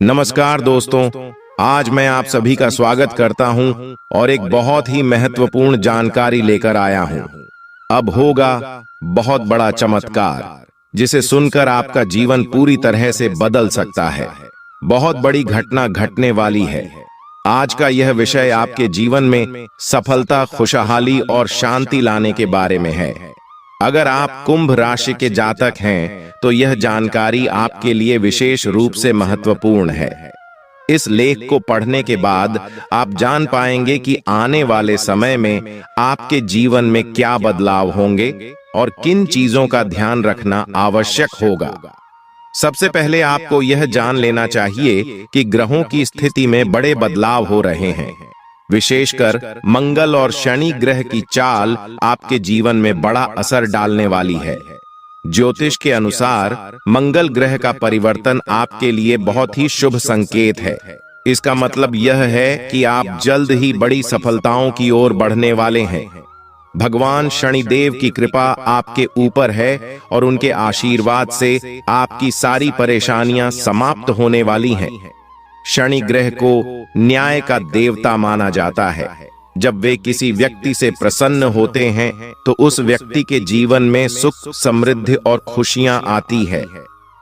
नमस्कार दोस्तों, आज मैं आप सभी का स्वागत करता हूं और एक बहुत ही महत्वपूर्ण जानकारी लेकर आया हूं। अब होगा बहुत बड़ा चमत्कार जिसे सुनकर आपका जीवन पूरी तरह से बदल सकता है। बहुत बड़ी घटना घटने वाली है। आज का यह विषय आपके जीवन में सफलता, खुशहाली और शांति लाने के बारे में है। अगर आप कुंभ राशि के जातक हैं तो यह जानकारी आपके लिए विशेष रूप से महत्वपूर्ण है। इस लेख को पढ़ने के बाद आप जान पाएंगे कि आने वाले समय में आपके जीवन में क्या बदलाव होंगे और किन चीजों का ध्यान रखना आवश्यक होगा। सबसे पहले आपको यह जान लेना चाहिए कि ग्रहों की स्थिति में बड़े बदलाव हो रहे हैं। विशेषकर मंगल और शनि ग्रह की चाल आपके जीवन में बड़ा असर डालने वाली है। ज्योतिष के अनुसार मंगल ग्रह का परिवर्तन आपके लिए बहुत ही शुभ संकेत है। इसका मतलब यह है कि आप जल्द ही बड़ी सफलताओं की ओर बढ़ने वाले हैं। भगवान शनिदेव की कृपा आपके ऊपर है और उनके आशीर्वाद से आपकी सारी परेशानियां समाप्त होने वाली हैं। शनि ग्रह को न्याय का देवता माना जाता है। जब वे किसी व्यक्ति से प्रसन्न होते हैं तो उस व्यक्ति के जीवन में सुख, समृद्धि और खुशियां आती है।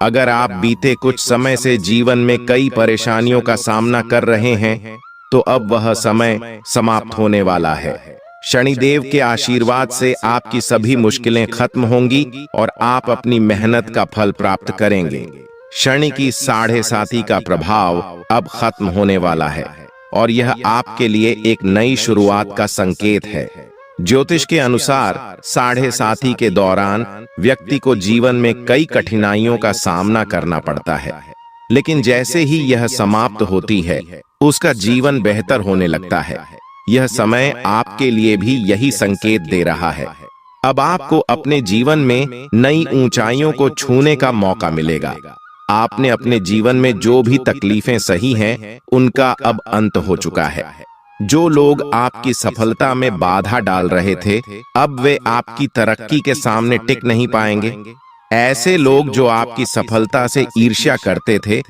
अगर आप बीते कुछ समय से जीवन में कई परेशानियों का सामना कर रहे हैं तो अब वह समय समाप्त होने वाला है। शनिदेव के आशीर्वाद से आपकी सभी मुश्किलें खत्म होंगी और आप अपनी मेहनत का फल प्राप्त करेंगे। शनि की 7.5 का प्रभाव अब खत्म होने वाला है और यह आपके लिए एक नई शुरुआत का संकेत है। ज्योतिष के अनुसार 7.5 के दौरान व्यक्ति को जीवन में कई कठिनाइयों का सामना करना पड़ता है, लेकिन जैसे ही यह समाप्त होती है उसका जीवन बेहतर होने लगता है। यह समय आपके लिए भी यही संकेत दे रहा है। अब आपको अपने जीवन में नई ऊंचाइयों को छूने का मौका मिलेगा। आपने अपने जीवन में जो भी तकलीफें सही हैं, उनका अब अंत हो चुका है। जो लोग आपकी सफलता में बाधा डाल रहे थे, अब वे आपकी तरक्की के सामने टिक नहीं पाएंगे। ऐसे लोग जो आपकी सफलता से ईर्ष्या करते थे,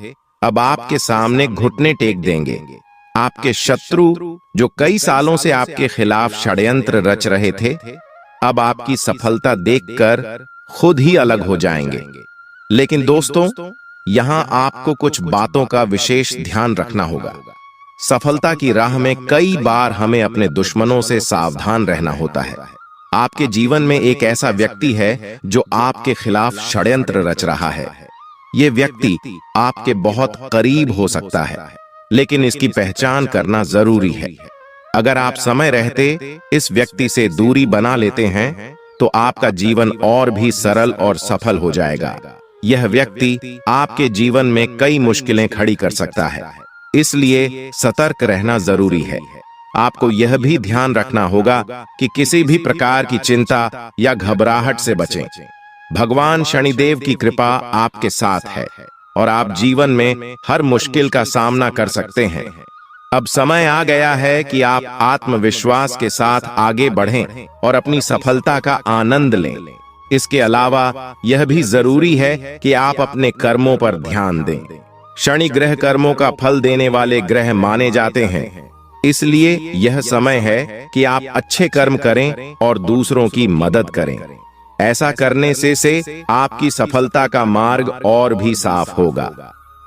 अब आपके सामने घुटने टेक देंगे। आपके शत्रु जो कई सालों से आपके खिलाफ षड्यंत्र रच रहे थे, अब आपकी सफलता देखकर खुद ही अलग हो जाएंगे। लेकिन दोस्तों, यहाँ आपको कुछ बातों का विशेष ध्यान रखना होगा। सफलता की राह में कई बार हमें अपने दुश्मनों से सावधान रहना होता है। आपके जीवन में एक ऐसा व्यक्ति है जो आपके खिलाफ षड्यंत्र रच रहा है। ये व्यक्ति आपके बहुत करीब हो सकता है, लेकिन इसकी पहचान करना जरूरी है। अगर आप समय रहते इस व्यक्ति से दूरी बना लेते हैं तो आपका जीवन और भी सरल और सफल हो जाएगा। यह व्यक्ति आपके जीवन में कई मुश्किलें खड़ी कर सकता है, इसलिए सतर्क रहना जरूरी है। आपको यह भी ध्यान रखना होगा कि किसी भी प्रकार की चिंता या घबराहट से बचें। भगवान शनिदेव की कृपा आपके साथ है और आप जीवन में हर मुश्किल का सामना कर सकते हैं। अब समय आ गया है कि आप आत्मविश्वास के साथ आगे बढ़ें और अपनी सफलता का आनंद लें। इसके अलावा यह भी जरूरी है कि आप अपने कर्मों पर ध्यान दें। शनि ग्रह कर्मों का फल देने वाले ग्रह माने जाते हैं, इसलिए यह समय है कि आप अच्छे कर्म करें और दूसरों की मदद करें। ऐसा करने से आपकी सफलता का मार्ग और भी साफ होगा।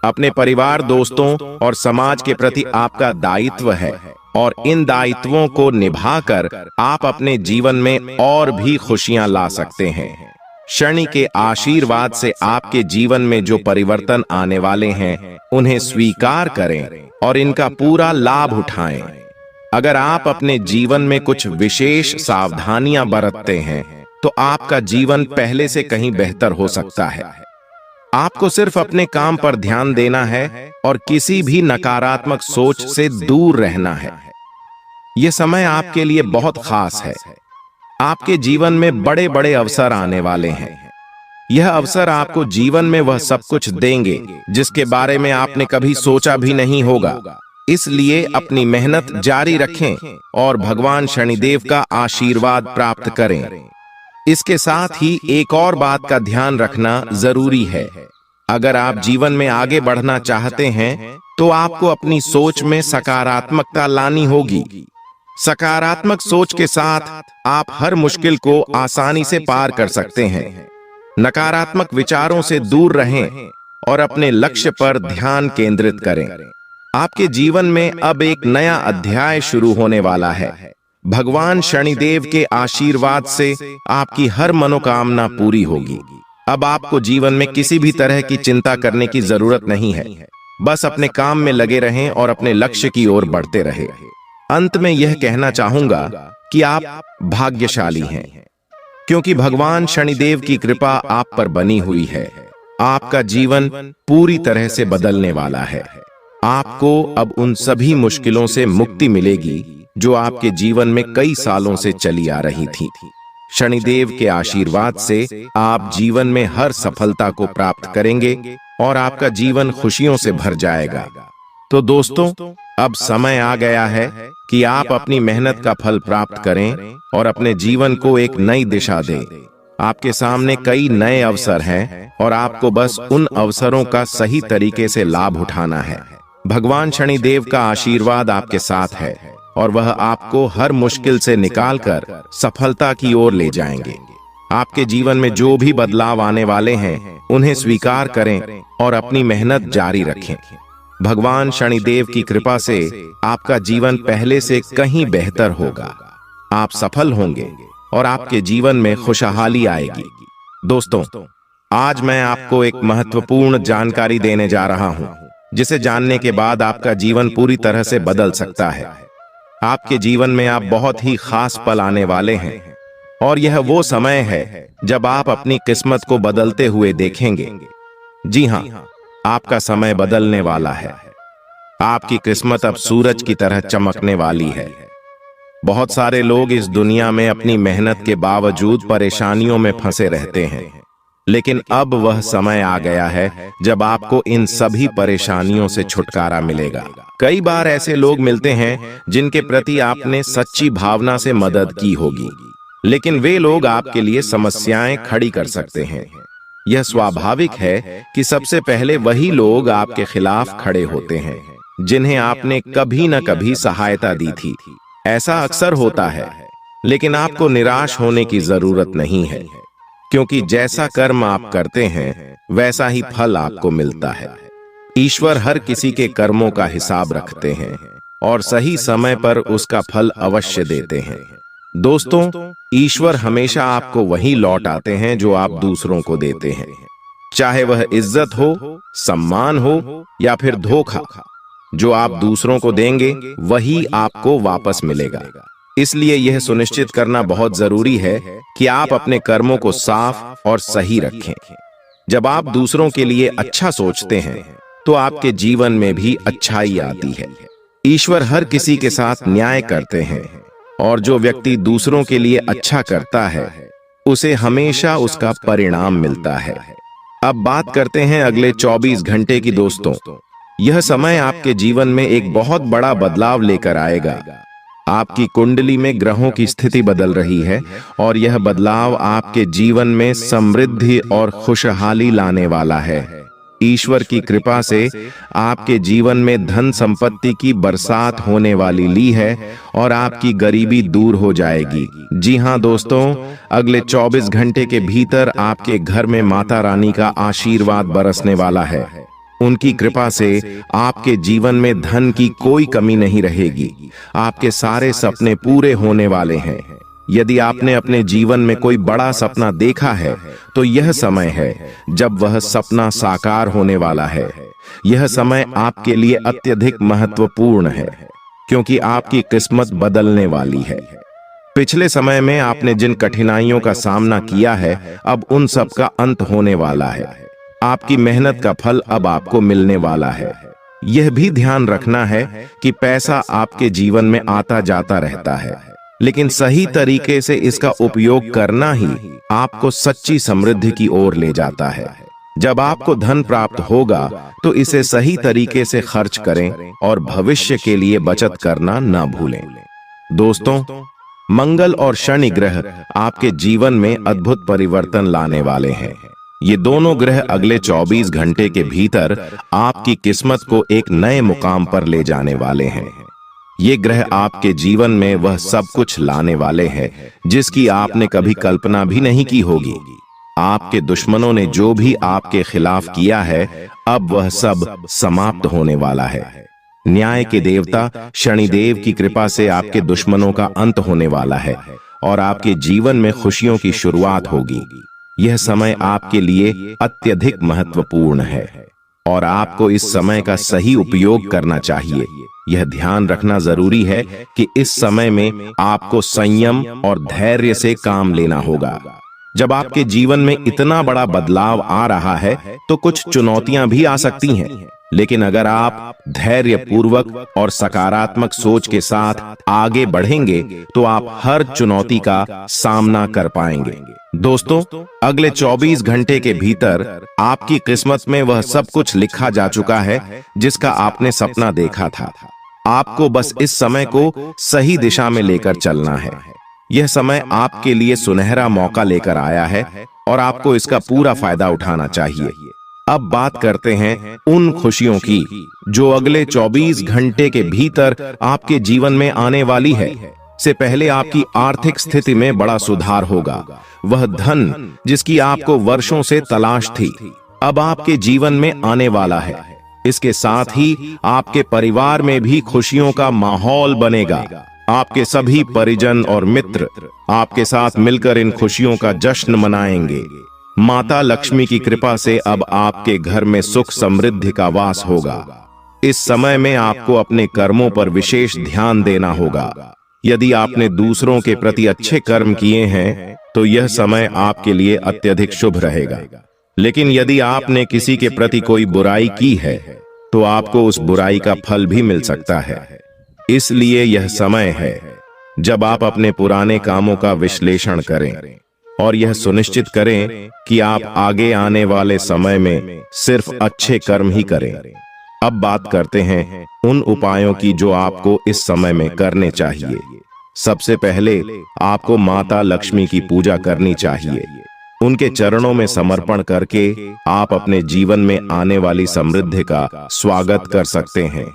अपने परिवार, दोस्तों और समाज के प्रति आपका दायित्व है और इन दायित्वों को निभाकर आप अपने जीवन में और भी खुशियां ला सकते हैं। शनि के आशीर्वाद से आपके जीवन में जो परिवर्तन आने वाले हैं, उन्हें स्वीकार करें और इनका पूरा लाभ उठाएं। अगर आप अपने जीवन में कुछ विशेष सावधानियां बरतते हैं तो आपका जीवन पहले से कहीं बेहतर हो सकता है। आपको सिर्फ अपने काम पर ध्यान देना है और किसी भी नकारात्मक सोच से दूर रहना है। यह समय आपके लिए बहुत खास है। आपके जीवन में बड़े बड़े अवसर आने वाले हैं। यह अवसर आपको जीवन में वह सब कुछ देंगे जिसके बारे में आपने कभी सोचा भी नहीं होगा। इसलिए अपनी मेहनत जारी रखें और भगवान शनिदेव का आशीर्वाद प्राप्त करें। इसके साथ ही एक और बात का ध्यान रखना जरूरी है। अगर आप जीवन में आगे बढ़ना चाहते हैं तो आपको अपनी सोच में सकारात्मकता लानी होगी। सकारात्मक सोच के साथ आप हर मुश्किल को आसानी से पार कर सकते हैं। नकारात्मक विचारों से दूर रहें और अपने लक्ष्य पर ध्यान केंद्रित करें। आपके जीवन में अब एक नया अध्याय शुरू होने वाला है। भगवान शनिदेव के आशीर्वाद से आपकी हर मनोकामना पूरी होगी। अब आपको जीवन में किसी भी तरह की चिंता करने की जरूरत नहीं है। बस अपने काम में लगे रहें और अपने लक्ष्य की ओर बढ़ते रहें। अंत में यह कहना चाहूंगा कि आप भाग्यशाली हैं, क्योंकि भगवान शनिदेव की कृपा आप पर बनी हुई है। आपका जीवन पूरी तरह से बदलने वाला है। आपको अब उन सभी मुश्किलों से मुक्ति मिलेगी जो आपके जीवन में कई सालों से चली आ रही थी। शनिदेव के आशीर्वाद से आप जीवन में हर सफलता को प्राप्त करेंगे और आपका जीवन खुशियों से भर जाएगा। तो दोस्तों, अब समय आ गया है कि आप अपनी मेहनत का फल प्राप्त करें और अपने जीवन को एक नई दिशा दें। आपके सामने कई नए अवसर हैं और आपको बस उन अवसरों का सही तरीके से लाभ उठाना है। भगवान शनिदेव का आशीर्वाद आपके साथ है और वह आपको हर मुश्किल से निकालकर सफलता की ओर ले जाएंगे। आपके जीवन में जो भी बदलाव आने वाले हैं, उन्हें स्वीकार करें और अपनी मेहनत जारी रखें। भगवान शनिदेव की कृपा से आपका जीवन पहले से कहीं बेहतर होगा। आप सफल होंगे और आपके जीवन में खुशहाली आएगी। दोस्तों, आज मैं आपको एक महत्वपूर्ण जानकारी देने जा रहा हूं, जिसे जानने के बाद आपका जीवन पूरी तरह से बदल सकता है। आपके जीवन में आप बहुत ही खास पल आने वाले हैं और यह वो समय है जब आप अपनी किस्मत को बदलते हुए देखेंगे। जी हां, आपका समय बदलने वाला है। आपकी किस्मत अब सूरज की तरह चमकने वाली है। बहुत सारे लोग इस दुनिया में अपनी मेहनत के बावजूद परेशानियों में फंसे रहते हैं, लेकिन अब वह समय आ गया है जब आपको इन सभी परेशानियों से छुटकारा मिलेगा। कई बार ऐसे लोग मिलते हैं जिनके प्रति आपने सच्ची भावना से मदद की होगी, लेकिन वे लोग आपके लिए समस्याएं खड़ी कर सकते हैं। यह स्वाभाविक है कि सबसे पहले वही लोग आपके खिलाफ खड़े होते हैं जिन्हें आपने कभी न कभी सहायता दी थी। ऐसा अक्सर होता है, लेकिन आपको निराश होने की जरूरत नहीं है, क्योंकि जैसा कर्म आप करते हैं वैसा ही फल आपको मिलता है। ईश्वर हर किसी के कर्मों का हिसाब रखते हैं और सही समय पर उसका फल अवश्य देते हैं। दोस्तों, ईश्वर हमेशा आपको वही लौट आते हैं जो आप दूसरों को देते हैं, चाहे वह इज्जत हो, सम्मान हो या फिर धोखा। जो आप दूसरों को देंगे वही आपको वापस मिलेगा। इसलिए यह सुनिश्चित करना बहुत जरूरी है कि आप अपने कर्मों को साफ और सही रखें। जब आप दूसरों के लिए अच्छा सोचते हैं तो आपके जीवन में भी अच्छाई आती है। ईश्वर हर किसी के साथ न्याय करते हैं और जो व्यक्ति दूसरों के लिए अच्छा करता है उसे हमेशा उसका परिणाम मिलता है। अब बात करते हैं अगले 24 घंटे की। दोस्तों, यह समय आपके जीवन में एक बहुत बड़ा बदलाव लेकर आएगा। आपकी कुंडली में ग्रहों की स्थिति बदल रही है और यह बदलाव आपके जीवन में समृद्धि और खुशहाली लाने वाला है। ईश्वर की कृपा से आपके जीवन में धन संपत्ति की बरसात होने वाली ली है और आपकी गरीबी दूर हो जाएगी। जी हां दोस्तों, अगले 24 घंटे के भीतर आपके घर में माता रानी का आशीर्वाद बरसने वाला है। उनकी कृपा से आपके जीवन में धन की कोई कमी नहीं रहेगी। आपके सारे सपने पूरे होने वाले हैं। यदि आपने अपने जीवन में कोई बड़ा सपना देखा है तो यह समय है जब वह सपना साकार होने वाला है। यह समय आपके लिए अत्यधिक महत्वपूर्ण है, क्योंकि आपकी किस्मत बदलने वाली है। पिछले समय में आपने जिन कठिनाइयों का सामना किया है, अब उन सब का अंत होने वाला है। आपकी मेहनत का फल अब आपको मिलने वाला है। यह भी ध्यान रखना है कि पैसा आपके जीवन में आता जाता रहता है, लेकिन सही तरीके से इसका उपयोग करना ही आपको सच्ची समृद्धि की ओर ले जाता है। जब आपको धन प्राप्त होगा तो इसे सही तरीके से खर्च करें और भविष्य के लिए बचत करना न भूलें। दोस्तों, मंगल और शनि ग्रह आपके जीवन में अद्भुत परिवर्तन लाने वाले हैं। ये दोनों ग्रह अगले 24 घंटे के भीतर आपकी किस्मत को एक नए मुकाम पर ले जाने वाले हैं। ये ग्रह आपके जीवन में वह सब कुछ लाने वाले हैं जिसकी आपने कभी कल्पना भी नहीं की होगी। आपके दुश्मनों ने जो भी आपके खिलाफ किया है, अब वह सब समाप्त होने वाला है। न्याय के देवता शनिदेव की कृपा से आपके दुश्मनों का अंत होने वाला है और आपके जीवन में खुशियों की शुरुआत होगी। यह समय आपके लिए अत्यधिक महत्वपूर्ण है और आपको इस समय का सही उपयोग करना चाहिए। यह ध्यान रखना जरूरी है कि इस समय में आपको संयम और धैर्य से काम लेना होगा। जब आपके जीवन में इतना बड़ा बदलाव आ रहा है तो कुछ चुनौतियां भी आ सकती हैं, लेकिन अगर आप धैर्य पूर्वक और सकारात्मक सोच के साथ आगे बढ़ेंगे तो आप हर चुनौती का सामना कर पाएंगे। दोस्तों, अगले 24 घंटे के भीतर आपकी किस्मत में वह सब कुछ लिखा जा चुका है जिसका आपने सपना देखा था। आपको बस इस समय को सही दिशा में लेकर चलना है। यह समय आपके लिए सुनहरा मौका लेकर आया है और आपको इसका पूरा फायदा उठाना चाहिए। अब बात करते हैं उन खुशियों की जो अगले 24 घंटे के भीतर आपके जीवन में आने वाली है। से पहले आपकी आर्थिक स्थिति में बड़ा सुधार होगा। वह धन जिसकी आपको वर्षों से तलाश थी, अब आपके जीवन में आने वाला है। इसके साथ ही आपके परिवार में भी खुशियों का माहौल बनेगा। आपके सभी परिजन और मित्र आपके साथ मिलकर इन खुशियों का जश्न मनाएंगे। माता लक्ष्मी की कृपा से अब आपके घर में सुख समृद्धि का वास होगा। इस समय में आपको अपने कर्मों पर विशेष ध्यान देना होगा। यदि आपने दूसरों के प्रति अच्छे कर्म किए हैं तो यह समय आपके लिए अत्यधिक शुभ रहेगा। लेकिन यदि आपने किसी के प्रति कोई बुराई की है तो आपको उस बुराई का फल भी मिल सकता है। इसलिए यह समय है जब आप अपने पुराने कामों का विश्लेषण करें और यह सुनिश्चित करें कि आप आगे आने वाले समय में सिर्फ अच्छे कर्म ही करें। अब बात करते हैं उन उपायों की जो आपको इस समय में करने चाहिए। सबसे पहले आपको माता लक्ष्मी की पूजा करनी चाहिए। उनके चरणों में समर्पण करके आप अपने जीवन में आने वाली समृद्धि का स्वागत कर सकते हैं।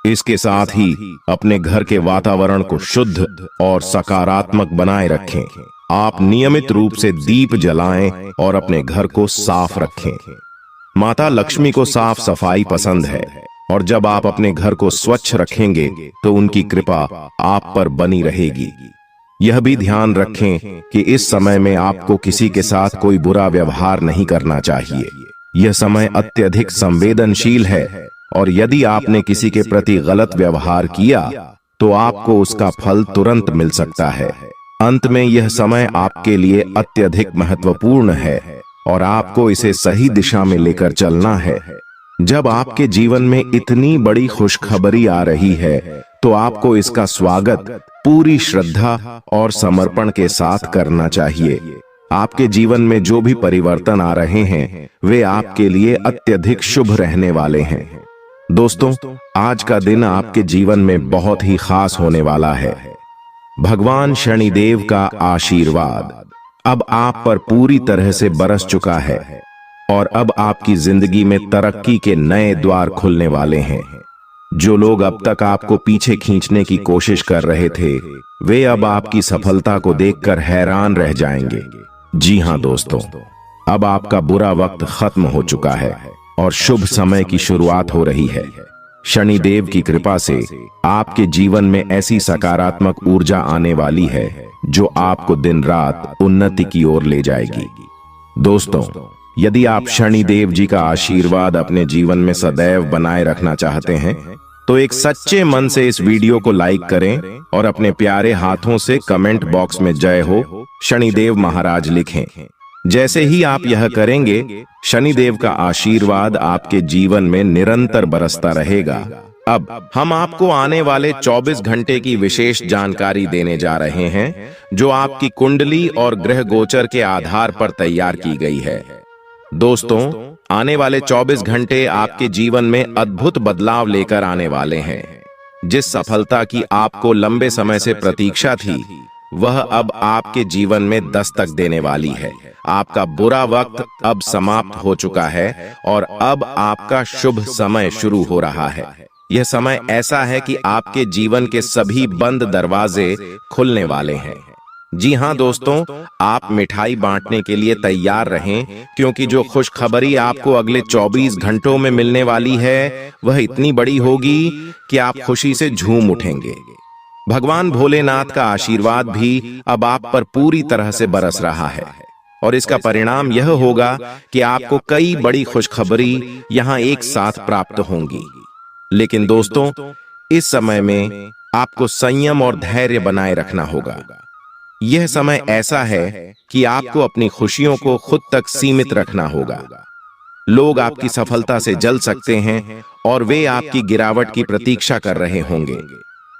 इसके साथ ही अपने घर के वातावरण को शुद्ध और सकारात्मक बनाए रखें। आप नियमित रूप से दीप जलाएं और अपने घर को साफ रखें। माता लक्ष्मी को साफ सफाई पसंद है और जब आप अपने घर को स्वच्छ रखेंगे तो उनकी कृपा आप पर बनी रहेगी। यह भी ध्यान रखें कि इस समय में आपको किसी के साथ कोई बुरा व्यवहार नहीं करना चाहिए। यह समय अत्यधिक संवेदनशील है और यदि आपने किसी के प्रति गलत व्यवहार किया तो आपको उसका फल तुरंत मिल सकता है। अंत में यह समय आपके लिए अत्यधिक महत्वपूर्ण है और आपको इसे सही दिशा में लेकर चलना है। जब आपके जीवन में इतनी बड़ी खुशखबरी आ रही है तो आपको इसका स्वागत पूरी श्रद्धा और समर्पण के साथ करना चाहिए। आपके जीवन में जो भी परिवर्तन आ रहे हैं वे आपके लिए अत्यधिक शुभ रहने वाले हैं। दोस्तों, आज का दिन आपके जीवन में बहुत ही खास होने वाला है। भगवान शनिदेव का आशीर्वाद अब आप पर पूरी तरह से बरस चुका है और अब आपकी जिंदगी में तरक्की के नए द्वार खुलने वाले हैं। जो लोग अब तक आपको पीछे खींचने की कोशिश कर रहे थे वे अब आपकी सफलता को देखकर हैरान रह जाएंगे। जी हां दोस्तों, अब आपका बुरा वक्त खत्म हो चुका है और शुभ समय की शुरुआत हो रही है। शनिदेव की कृपा से आपके जीवन में ऐसी सकारात्मक ऊर्जा आने वाली है जो आपको दिन रात उन्नति की ओर ले जाएगी। दोस्तों, यदि आप शनिदेव जी का आशीर्वाद अपने जीवन में सदैव बनाए रखना चाहते हैं तो एक सच्चे मन से इस वीडियो को लाइक करें और अपने प्यारे हाथों से कमेंट बॉक्स में जय हो शनिदेव महाराज लिखें। जैसे ही आप यह करेंगे शनिदेव का आशीर्वाद आपके जीवन में निरंतर बरसता रहेगा। अब हम आपको आने वाले 24 घंटे की विशेष जानकारी देने जा रहे हैं जो आपकी कुंडली और ग्रह गोचर के आधार पर तैयार की गई है। दोस्तों, आने वाले 24 घंटे आपके जीवन में अद्भुत बदलाव लेकर आने वाले हैं। जिस सफलता की आपको लंबे समय से प्रतीक्षा थी वह अब आपके जीवन में दस्तक देने वाली है। आपका बुरा वक्त अब समाप्त हो चुका है और अब आपका शुभ समय शुरू हो रहा है। यह समय ऐसा है कि आपके जीवन के सभी बंद दरवाजे खुलने वाले हैं। जी हाँ दोस्तों, आप मिठाई बांटने के लिए तैयार रहें, क्योंकि जो खुशखबरी आपको अगले 24 घंटों में मिलने वाली है वह इतनी बड़ी होगी कि आप खुशी से झूम उठेंगे। भगवान भोलेनाथ का आशीर्वाद भी अब आप पर पूरी तरह से बरस रहा है और इसका परिणाम यह होगा कि आपको कई बड़ी खुशखबरी यहाँ एक साथ प्राप्त होंगी। लेकिन दोस्तों, इस समय में आपको संयम और धैर्य बनाए रखना होगा। यह समय ऐसा है कि आपको अपनी खुशियों को खुद तक सीमित रखना होगा। लोग आपकी सफलता से जल सकते हैं और वे आपकी गिरावट की प्रतीक्षा कर रहे होंगे।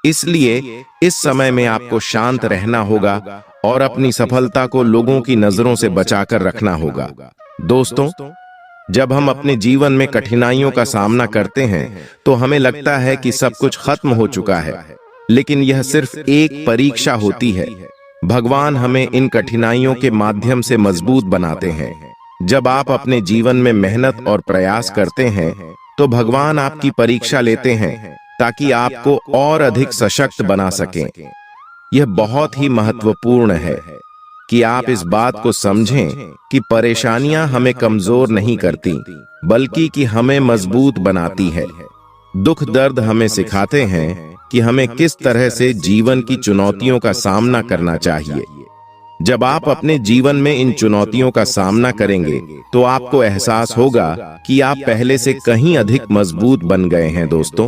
इसलिए इस समय में आपको शांत रहना होगा और अपनी सफलता को लोगों की नजरों से बचाकर रखना होगा। दोस्तों, जब हम अपने जीवन में कठिनाइयों का सामना करते हैं तो हमें लगता है कि सब कुछ खत्म हो चुका है, लेकिन यह सिर्फ एक परीक्षा होती है। भगवान हमें इन कठिनाइयों के माध्यम से मजबूत बनाते हैं। जब आप अपने जीवन में मेहनत और प्रयास करते हैं तो भगवान आपकी परीक्षा लेते हैं ताकि आपको और अधिक सशक्त बना सकें। यह बहुत ही महत्वपूर्ण है कि आप इस बात को समझें कि परेशानियां हमें कमजोर नहीं करती, बल्कि कि हमें मजबूत बनाती है। दुख दर्द हमें सिखाते हैं कि हमें किस तरह से जीवन की चुनौतियों का सामना करना चाहिए। जब आप अपने जीवन में इन चुनौतियों का सामना करेंगे तो आपको एहसास होगा कि आप पहले से कहीं अधिक मजबूत बन गए हैं। दोस्तों,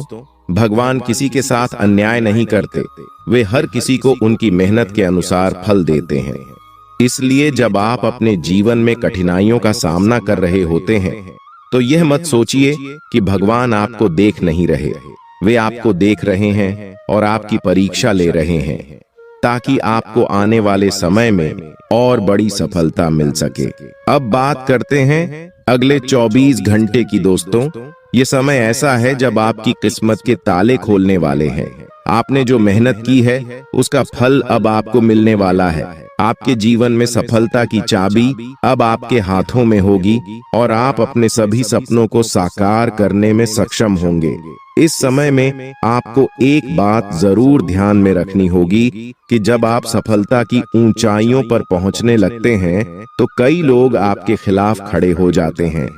भगवान किसी के साथ अन्याय नहीं करते, वे हर किसी को उनकी मेहनत के अनुसार फल देते हैं। इसलिए जब आप अपने जीवन में कठिनाइयों का सामना कर रहे होते हैं तो यह मत सोचिए कि भगवान आपको देख नहीं रहे। वे आपको देख रहे हैं और आपकी परीक्षा ले रहे हैं ताकि आपको आने वाले समय में और बड़ी सफलता मिल सके। अब बात करते हैं अगले 24 घंटे की। दोस्तों, ये समय ऐसा है जब आपकी किस्मत के ताले खोलने वाले हैं। आपने जो मेहनत की है उसका फल अब आपको मिलने वाला है। आपके जीवन में सफलता की चाबी अब आपके हाथों में होगी और आप अपने सभी सपनों को साकार करने में सक्षम होंगे। इस समय में आपको एक बात जरूर ध्यान में रखनी होगी कि जब आप सफलता की ऊंचाइयों पर पहुंचने लगते हैं तो कई लोग आपके खिलाफ खड़े हो जाते हैं।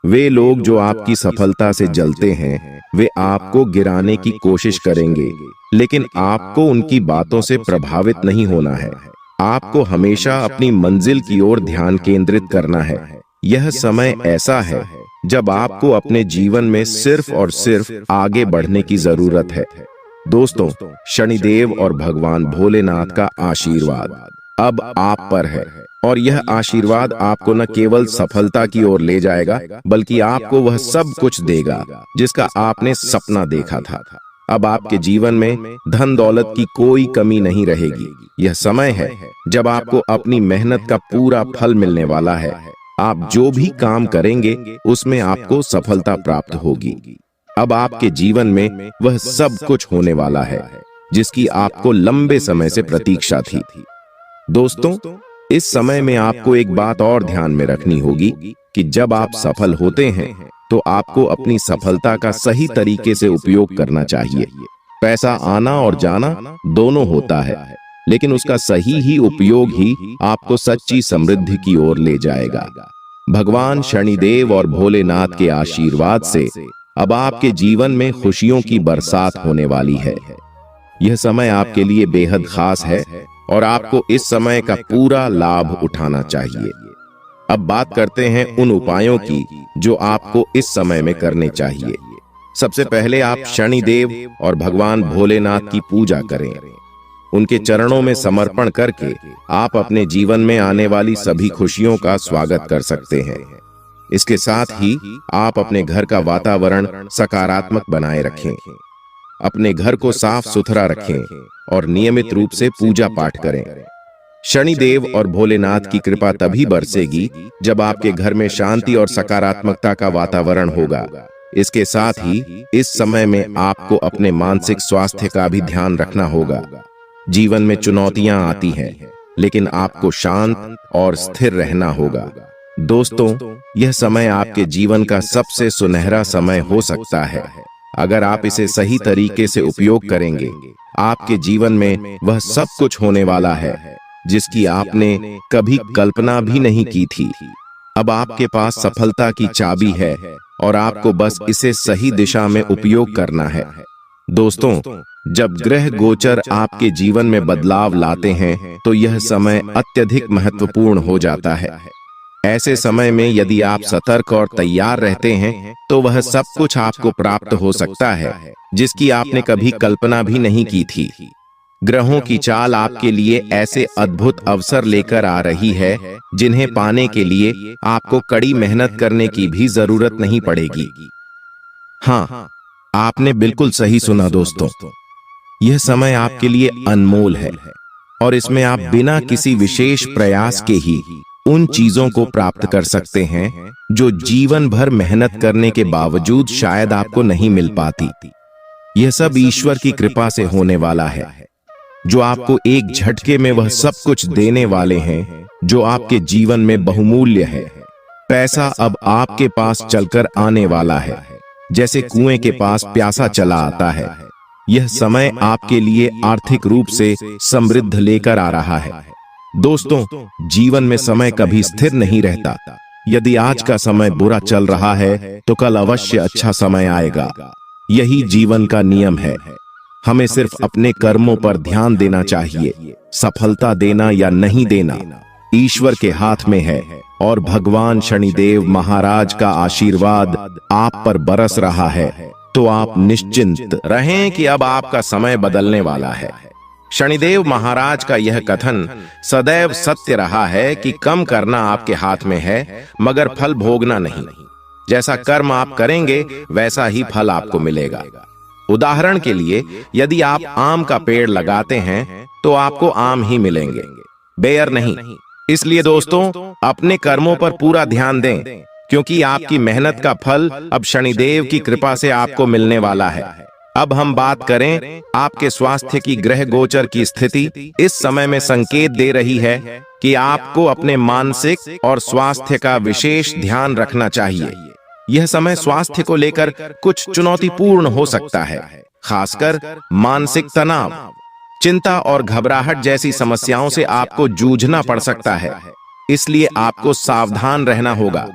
वे लोग जो आपकी सफलता से जलते हैं वे आपको गिराने की कोशिश करेंगे, लेकिन आपको उनकी बातों से प्रभावित नहीं होना है। आपको हमेशा अपनी मंजिल की ओर ध्यान केंद्रित करना है। यह समय ऐसा है जब आपको अपने जीवन में सिर्फ और सिर्फ आगे बढ़ने की जरूरत है। दोस्तों, शनिदेव और भगवान भोलेनाथ का आशीर्वाद अब आप पर है और यह आशीर्वाद आपको न केवल सफलता की ओर ले जाएगा, बल्कि आपको वह सब कुछ देगा जिसका आपने सपना देखा था। अब आपके जीवन में धन दौलत की कोई कमी नहीं रहेगी। यह समय है जब आपको अपनी मेहनत का पूरा फल मिलने वाला है। आप जो भी काम करेंगे उसमें आपको सफलता प्राप्त होगी। अब आपके जीवन में वह सब कुछ होने वाला है जिसकी आपको लंबे समय से प्रतीक्षा थी। दोस्तों, इस समय में आपको एक बात और ध्यान में रखनी होगी कि जब आप सफल होते हैं तो आपको अपनी सफलता का सही तरीके से उपयोग करना चाहिए। पैसा आना और जाना दोनों होता है, लेकिन उसका सही ही उपयोग ही आपको सच्ची समृद्धि की ओर ले जाएगा। भगवान शनिदेव और भोलेनाथ के आशीर्वाद से अब आपके जीवन में खुशियों की बरसात होने वाली है। यह समय आपके लिए बेहद खास है और आपको इस समय का पूरा लाभ उठाना चाहिए। अब बात करते हैं उन उपायों की जो आपको इस समय में करने चाहिए। सबसे पहले आप शनिदेव और भगवान भोलेनाथ की पूजा करें। उनके चरणों में समर्पण करके आप अपने जीवन में आने वाली सभी खुशियों का स्वागत कर सकते हैं। इसके साथ ही आप अपने घर का वातावरण सकारात्मक बनाए रखें, अपने घर को साफ सुथरा रखें और नियमित रूप से पूजा पाठ करें। शनिदेव और भोलेनाथ की कृपा तभी बरसेगी जब आपके घर में शांति और सकारात्मकता का वातावरण होगा। इसके साथ ही इस समय में आपको अपने मानसिक स्वास्थ्य का भी ध्यान रखना होगा। जीवन में चुनौतियां आती हैं, लेकिन आपको शांत और स्थिर रहना होगा। दोस्तों, यह समय आपके जीवन का सबसे सुनहरा समय हो सकता है। अगर आप इसे सही तरीके से उपयोग करेंगे, आपके जीवन में वह सब कुछ होने वाला है जिसकी आपने कभी कल्पना भी नहीं की थी। अब आपके पास सफलता की चाबी है और आपको बस इसे सही दिशा में उपयोग करना है। दोस्तों, जब ग्रह गोचर आपके जीवन में बदलाव लाते हैं तो यह समय अत्यधिक महत्वपूर्ण हो जाता है। ऐसे समय में यदि आप सतर्क और तैयार रहते हैं तो वह सब कुछ आपको प्राप्त हो सकता है जिसकी आपने कभी कल्पना भी नहीं की थी। ग्रहों की चाल आपके लिए ऐसे अद्भुत अवसर लेकर आ रही है जिन्हें पाने के लिए आपको कड़ी मेहनत करने की भी जरूरत नहीं पड़ेगी। हाँ, आपने बिल्कुल सही सुना दोस्तों। यह समय आपके लिए अनमोल है और इसमें आप बिना किसी विशेष प्रयास के ही उन चीजों को प्राप्त कर सकते हैं जो जीवन भर मेहनत करने के बावजूद शायद आपको नहीं मिल पाती। यह सब ईश्वर की कृपा से होने वाला है, जो आपको एक झटके में वह सब कुछ देने वाले हैं जो आपके जीवन में बहुमूल्य है। पैसा अब आपके पास चलकर आने वाला है, जैसे कुएं के पास प्यासा चला आता है। यह समय आपके लिए आर्थिक रूप से समृद्ध लेकर आ रहा है। दोस्तों, जीवन में समय कभी स्थिर नहीं रहता। यदि आज का समय बुरा चल रहा है तो कल अवश्य अच्छा समय आएगा। यही जीवन का नियम है। हमें सिर्फ अपने कर्मों पर ध्यान देना चाहिए। सफलता देना या नहीं देना ईश्वर के हाथ में है और भगवान शनिदेव महाराज का आशीर्वाद आप पर बरस रहा है, तो आप निश्चिंत रहें कि अब आपका समय बदलने वाला है। शनिदेव महाराज का यह कथन सदैव सत्य रहा है कि कम करना आपके हाथ में है, मगर फल भोगना नहीं। जैसा कर्म आप करेंगे वैसा ही फल आपको मिलेगा। उदाहरण के लिए, यदि आप आम का पेड़ लगाते हैं तो आपको आम ही मिलेंगे, बेर नहीं। इसलिए दोस्तों, अपने कर्मों पर पूरा ध्यान दें, क्योंकि आपकी मेहनत का फल अब शनिदेव की कृपा से आपको मिलने वाला है। अब हम बात करें आपके स्वास्थ्य की। ग्रह गोचर की स्थिति इस समय में संकेत दे रही है कि आपको अपने मानसिक और स्वास्थ्य का विशेष ध्यान रखना चाहिए। यह समय स्वास्थ्य को लेकर कुछ चुनौतीपूर्ण हो सकता है, खासकर मानसिक तनाव, चिंता और घबराहट जैसी समस्याओं से आपको जूझना पड़ सकता है। इसलिए आपको सावधान रहना होगा।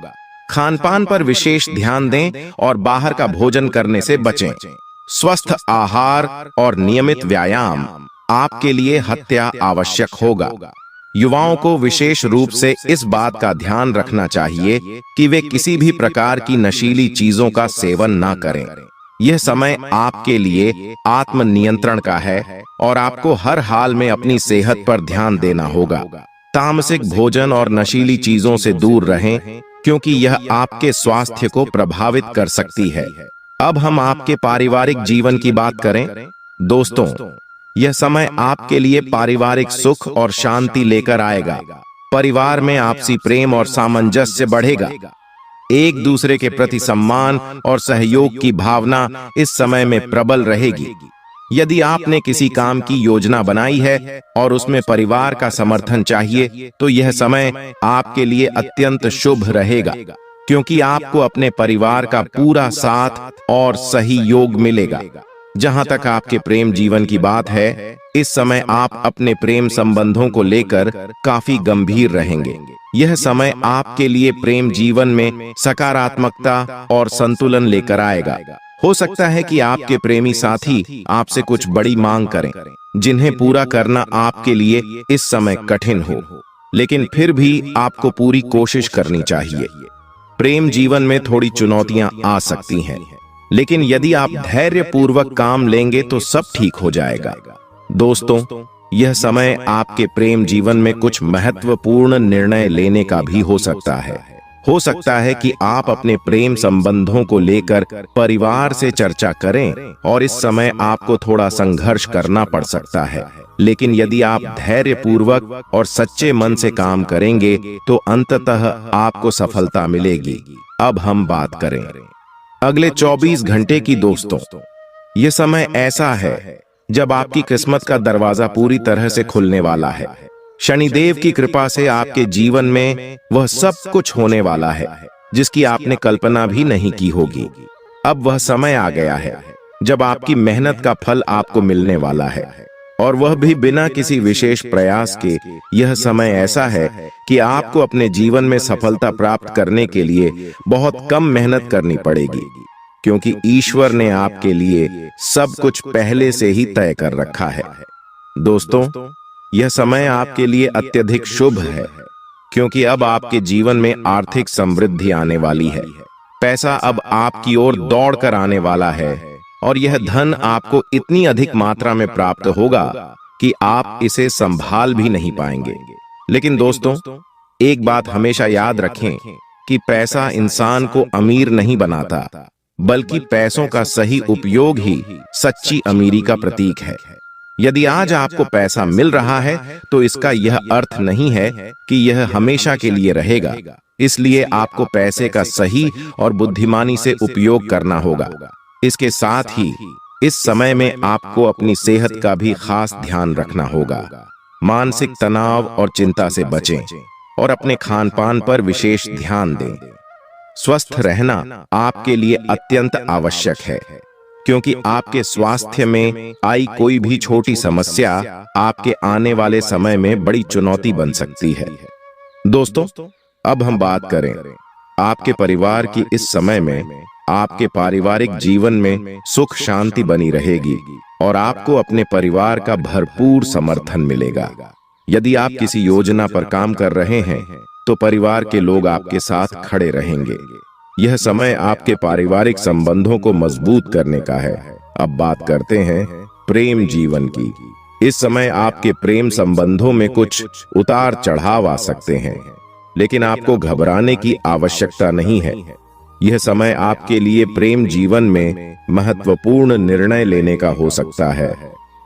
खानपान पर विशेष ध्यान दें और बाहर का भोजन करने से बचें। स्वस्थ आहार और नियमित व्यायाम आपके लिए हत्या आवश्यक होगा। युवाओं को विशेष रूप से इस बात का ध्यान रखना चाहिए कि वे किसी भी प्रकार की नशीली चीजों का सेवन ना करें। यह समय आपके लिए आत्मनियंत्रण का है और आपको हर हाल में अपनी सेहत पर ध्यान देना होगा। तामसिक भोजन और नशीली चीजों से दूर रहें, क्योंकि यह आपके स्वास्थ्य को प्रभावित कर सकती है। अब हम आपके पारिवारिक जीवन की बात करें। दोस्तों, यह समय आपके लिए पारिवारिक सुख और शांति लेकर आएगा। परिवार में आपसी प्रेम और सामंजस्य बढ़ेगा। एक दूसरे के प्रति सम्मान और सहयोग की भावना इस समय में प्रबल रहेगी। यदि आपने किसी काम की योजना बनाई है और उसमें परिवार का समर्थन चाहिए, तो यह समय आपके लिए अत्यंत शुभ रहेगा, क्योंकि आपको अपने परिवार का पूरा साथ और सही योग मिलेगा। जहां तक आपके प्रेम जीवन की बात है, इस समय आप अपने प्रेम संबंधों को लेकर काफी गंभीर रहेंगे। यह समय आपके लिए प्रेम जीवन में सकारात्मकता और संतुलन लेकर आएगा। हो सकता है कि आपके प्रेमी साथी आपसे कुछ बड़ी मांग करें, जिन्हें पूरा करना आपके लिए इस समय कठिन हो, लेकिन फिर भी आपको पूरी कोशिश करनी चाहिए। प्रेम जीवन में थोड़ी चुनौतियां आ सकती हैं, लेकिन यदि आप धैर्य पूर्वक काम लेंगे तो सब ठीक हो जाएगा। दोस्तों, यह समय आपके प्रेम जीवन में कुछ महत्वपूर्ण निर्णय लेने का भी हो सकता है। हो सकता है कि आप अपने प्रेम संबंधों को लेकर परिवार से चर्चा करें और इस समय आपको थोड़ा संघर्ष करना पड़ सकता है, लेकिन यदि आप धैर्य पूर्वक और सच्चे मन से काम करेंगे तो अंततः आपको सफलता मिलेगी। अब हम बात करें अगले 24 घंटे की। दोस्तों, यह समय ऐसा है जब आपकी किस्मत का दरवाजा पूरी तरह से खुलने वाला है। शनिदेव की कृपा से आपके जीवन में वह सब कुछ होने वाला है जिसकी आपने कल्पना भी नहीं की होगी। अब वह समय आ गया है जब आपकी मेहनत का फल आपको मिलने वाला है, और वह भी बिना किसी विशेष प्रयास के। यह समय ऐसा है कि आपको अपने जीवन में सफलता प्राप्त करने के लिए बहुत कम मेहनत करनी पड़ेगी, क्योंकि ईश्वर ने आपके लिए सब कुछ पहले से ही तय कर रखा है। दोस्तों, यह समय आपके लिए अत्यधिक शुभ है, क्योंकि अब आपके जीवन में आर्थिक समृद्धि आने वाली है। पैसा अब आपकी ओर दौड़ कर आने वाला है, और यह धन आपको इतनी अधिक मात्रा में प्राप्त होगा कि आप इसे संभाल भी नहीं पाएंगे। लेकिन दोस्तों, एक बात हमेशा याद रखें कि पैसा इंसान को अमीर नहीं बनाता, बल्कि पैसों का सही उपयोग ही सच्ची अमीरी का प्रतीक है। यदि आज आपको पैसा मिल रहा है तो इसका यह अर्थ नहीं है कि यह हमेशा के लिए रहेगा। इसलिए आपको पैसे का सही और बुद्धिमानी से उपयोग करना होगा। इसके साथ ही इस समय में आपको अपनी सेहत का भी खास ध्यान रखना होगा। मानसिक तनाव और चिंता से बचें और अपने खान पान पर विशेष ध्यान दें। स्वस्थ रहना आपके लिए अत्यंत आवश्यक है, क्योंकि आपके स्वास्थ्य में आई कोई भी छोटी समस्या आपके आने वाले समय में बड़ी चुनौती बन सकती है। दोस्तों, अब हम बात करें आपके परिवार की। इस समय में आपके पारिवारिक जीवन में सुख शांति बनी रहेगी और आपको अपने परिवार का भरपूर समर्थन मिलेगा। यदि आप किसी योजना पर काम कर रहे हैं तो परिवार के लोग आपके साथ खड़े रहेंगे। यह समय आपके पारिवारिक संबंधों को मजबूत करने का है। अब बात करते हैं प्रेम जीवन की। इस समय आपके प्रेम संबंधों में कुछ उतार चढ़ाव आ सकते हैं, लेकिन आपको घबराने की आवश्यकता नहीं है। यह समय आपके लिए प्रेम जीवन में महत्वपूर्ण निर्णय लेने का हो सकता है,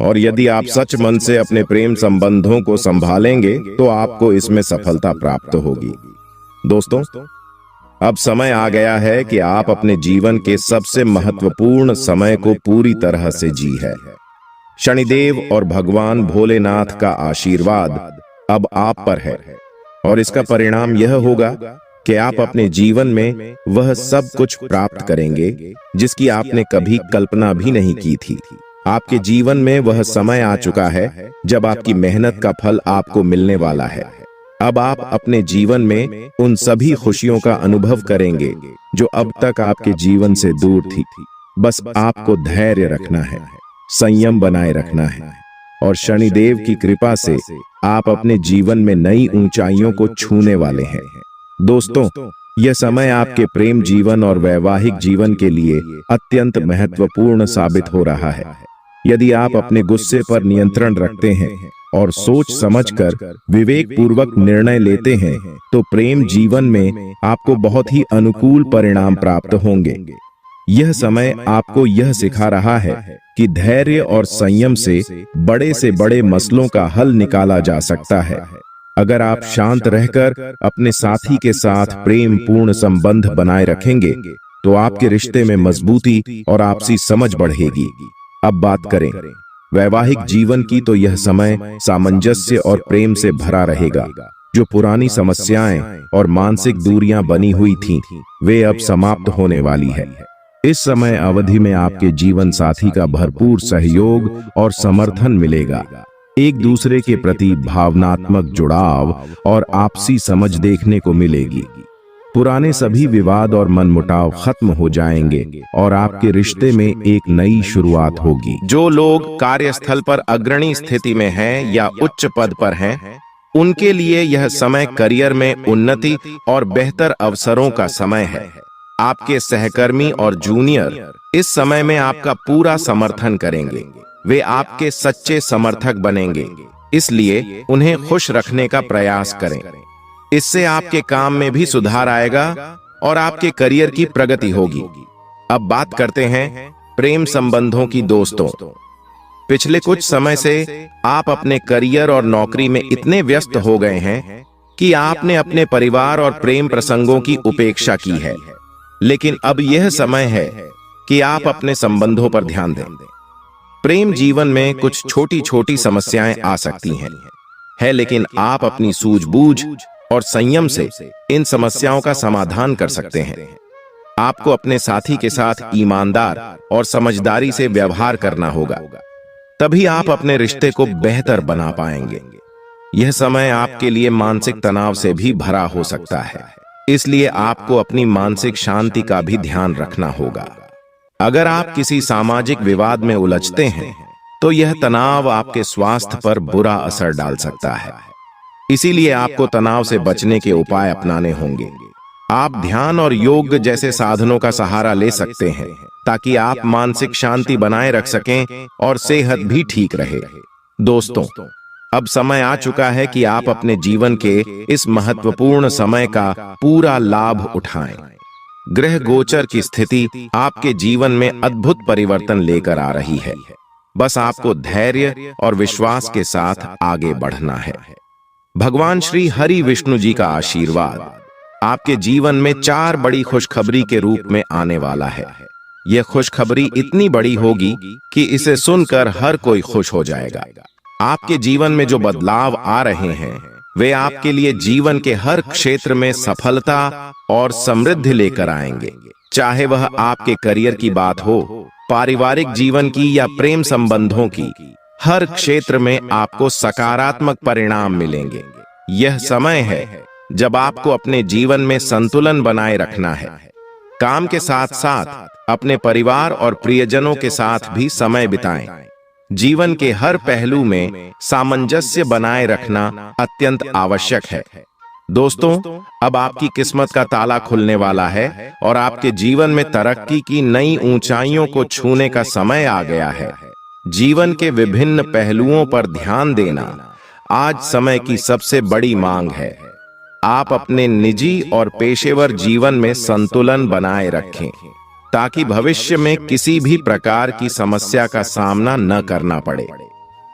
और यदि आप सच मन से अपने प्रेम संबंधों को संभालेंगे तो आपको इसमें सफलता प्राप्त होगी। दोस्तों, अब समय आ गया है कि आप अपने जीवन के सबसे महत्वपूर्ण समय को पूरी तरह से जी है। शनिदेव और भगवान भोलेनाथ का आशीर्वाद अब आप पर है, और इसका परिणाम यह होगा कि आप अपने जीवन में वह सब कुछ प्राप्त करेंगे जिसकी आपने कभी कल्पना भी नहीं की थी। आपके जीवन में वह समय आ चुका है जब आपकी मेहनत का फल आपको मिलने वाला है। अब आप अपने जीवन में उन सभी खुशियों का अनुभव करेंगे जो अब तक आपके जीवन से दूर थी। बस आपको धैर्य रखना है, संयम बनाए रखना है, और शनिदेव की कृपा से आप अपने जीवन में नई ऊंचाइयों को छूने वाले हैं। दोस्तों, यह समय आपके प्रेम जीवन और वैवाहिक जीवन के लिए अत्यंत महत्वपूर्ण साबित हो रहा है। यदि आप अपने गुस्से पर नियंत्रण रखते हैं और सोच समझकर विवेक पूर्वक निर्णय लेते हैं तो प्रेम जीवन में आपको बहुत ही अनुकूल परिणाम प्राप्त होंगे। यह समय आपको यह सिखा रहा है कि धैर्य और संयम से बड़े मसलों का हल निकाला जा सकता है। अगर आप शांत रहकर अपने साथी के साथ प्रेम पूर्ण संबंध बनाए रखेंगे तो आपके रिश्ते में मजबूती और आपसी समझ बढ़ेगी। अब बात करें वैवाहिक जीवन की, तो यह समय सामंजस्य और प्रेम से भरा रहेगा। जो पुरानी समस्याएं और मानसिक दूरियां बनी हुई थीं, वे अब समाप्त होने वाली है। इस समय अवधि में आपके जीवन साथी का भरपूर सहयोग और समर्थन मिलेगा। एक दूसरे के प्रति भावनात्मक जुड़ाव और आपसी समझ देखने को मिलेगी। पुराने सभी विवाद और मनमुटाव खत्म हो जाएंगे और आपके रिश्ते में एक नई शुरुआत होगी। जो लोग कार्यस्थल पर अग्रणी स्थिति में हैं या उच्च पद पर हैं, उनके लिए यह समय करियर में उन्नति और बेहतर अवसरों का समय है। आपके सहकर्मी और जूनियर इस समय में आपका पूरा समर्थन करेंगे। वे आपके सच्चे समर्थक बनेंगे, इसलिए उन्हें खुश रखने का प्रयास करें। इससे आपके काम में भी सुधार आएगा और आपके करियर की प्रगति होगी। अब बात करते हैं प्रेम संबंधों की। दोस्तों, पिछले कुछ समय से आप अपने करियर और नौकरी में इतने व्यस्त हो गए हैं कि आपने अपने परिवार और प्रेम प्रसंगों की उपेक्षा की है। लेकिन अब यह समय है कि आप अपने संबंधों पर ध्यान दें। प्रेम जीवन में कुछ छोटी छोटी समस्याएं आ सकती हैं, लेकिन आप अपनी सूझबूझ और संयम से इन समस्याओं का समाधान कर सकते हैं। आपको अपने साथी के साथ ईमानदार और समझदारी से व्यवहार करना होगा, तभी आप अपने रिश्ते को बेहतर बना पाएंगे। यह समय आपके लिए मानसिक तनाव से भी भरा हो सकता है, इसलिए आपको अपनी मानसिक शांति का भी ध्यान रखना होगा। अगर आप किसी सामाजिक विवाद में उलझते हैं, तो यह तनाव आपके स्वास्थ्य पर बुरा असर डाल सकता है। इसीलिए आपको तनाव से बचने के उपाय अपनाने होंगे। आप ध्यान और योग जैसे साधनों का सहारा ले सकते हैं, ताकि आप मानसिक शांति बनाए रख सकें और सेहत भी ठीक रहे। दोस्तों, अब समय आ चुका है कि आप अपने जीवन के इस महत्वपूर्ण समय का पूरा लाभ उठाएं। ग्रह गोचर की स्थिति आपके जीवन में अद्भुत परिवर्तन लेकर आ रही है। बस आपको धैर्य और विश्वास के साथ आगे बढ़ना है। भगवान श्री हरि विष्णु जी का आशीर्वाद आपके जीवन में 4 बड़ी खुशखबरी के रूप में आने वाला है। यह खुशखबरी इतनी बड़ी होगी कि इसे सुनकर हर कोई खुश हो जाएगा। आपके जीवन में जो बदलाव आ रहे हैं, वे आपके लिए जीवन के हर क्षेत्र में सफलता और समृद्धि लेकर आएंगे। चाहे वह आपके करियर की बात हो, पारिवारिक जीवन की या प्रेम संबंधों की, हर क्षेत्र में आपको सकारात्मक परिणाम मिलेंगे। यह समय है जब आपको अपने जीवन में संतुलन बनाए रखना है। काम के साथ साथ अपने परिवार और प्रियजनों के साथ भी समय बिताएं। जीवन के हर पहलू में सामंजस्य बनाए रखना अत्यंत आवश्यक है। दोस्तों, अब आपकी किस्मत का ताला खुलने वाला है और आपके जीवन में तरक्की की नई ऊंचाइयों को छूने का समय आ गया है। जीवन के विभिन्न पहलुओं पर ध्यान देना आज समय की सबसे बड़ी मांग है। आप अपने निजी और पेशेवर जीवन में संतुलन बनाए रखें, ताकि भविष्य में किसी भी प्रकार की समस्या का सामना न करना पड़े।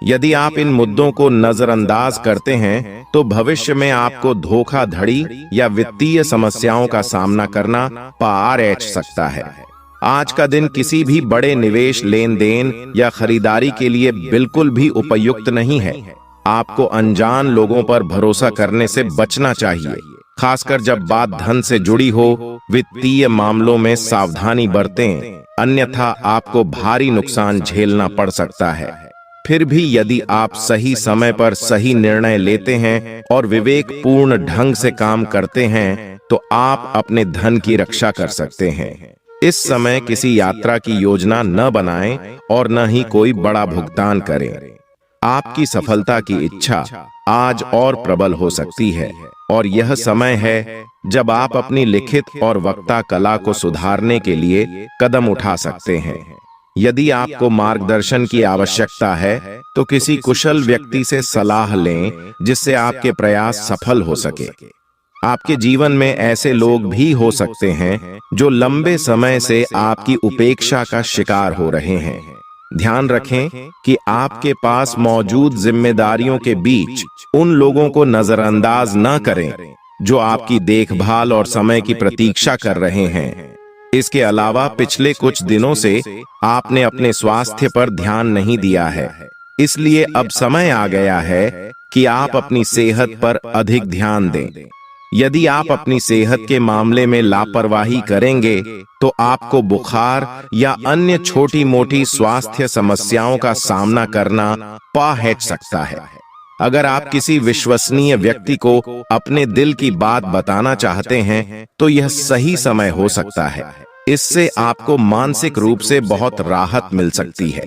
यदि आप इन मुद्दों को नजरअंदाज करते हैं, तो भविष्य में आपको धोखाधड़ी या वित्तीय समस्याओं का सामना करना पार सकता है। आज का दिन किसी भी बड़े निवेश, लेन देन या खरीदारी के लिए बिल्कुल भी उपयुक्त नहीं है। आपको अनजान लोगों पर भरोसा करने से बचना चाहिए, खासकर जब बात धन से जुड़ी हो। वित्तीय मामलों में सावधानी बरतें, अन्यथा आपको भारी नुकसान झेलना पड़ सकता है। फिर भी यदि आप सही समय पर सही निर्णय लेते हैं और विवेकपूर्ण ढंग से काम करते हैं, तो आप अपने धन की रक्षा कर सकते हैं। इस समय किसी यात्रा की योजना न बनाएं और न ही कोई बड़ा भुगतान करें। आपकी सफलता की इच्छा आज और प्रबल हो सकती है, और यह समय है जब आप अपनी लिखित और वक्ता कला को सुधारने के लिए कदम उठा सकते हैं। यदि आपको मार्गदर्शन की आवश्यकता है, तो किसी कुशल व्यक्ति से सलाह लें, जिससे आपके प्रयास सफल हो सके। आपके जीवन में ऐसे लोग भी हो सकते हैं जो लंबे समय से आपकी उपेक्षा का शिकार हो रहे हैं। ध्यान रखें कि आपके पास मौजूद जिम्मेदारियों के बीच उन लोगों को नजरअंदाज न करें जो आपकी देखभाल और समय की प्रतीक्षा कर रहे हैं। इसके अलावा पिछले कुछ दिनों से आपने अपने स्वास्थ्य पर ध्यान नहीं दिया है, इसलिए अब समय आ गया है कि आप अपनी सेहत पर अधिक ध्यान दें। यदि आप अपनी सेहत के मामले में लापरवाही करेंगे, तो आपको बुखार या अन्य छोटी मोटी स्वास्थ्य समस्याओं का सामना करना पड़ सकता है। अगर आप किसी विश्वसनीय व्यक्ति को अपने दिल की बात बताना चाहते हैं, तो यह सही समय हो सकता है। इससे आपको मानसिक रूप से बहुत राहत मिल सकती है।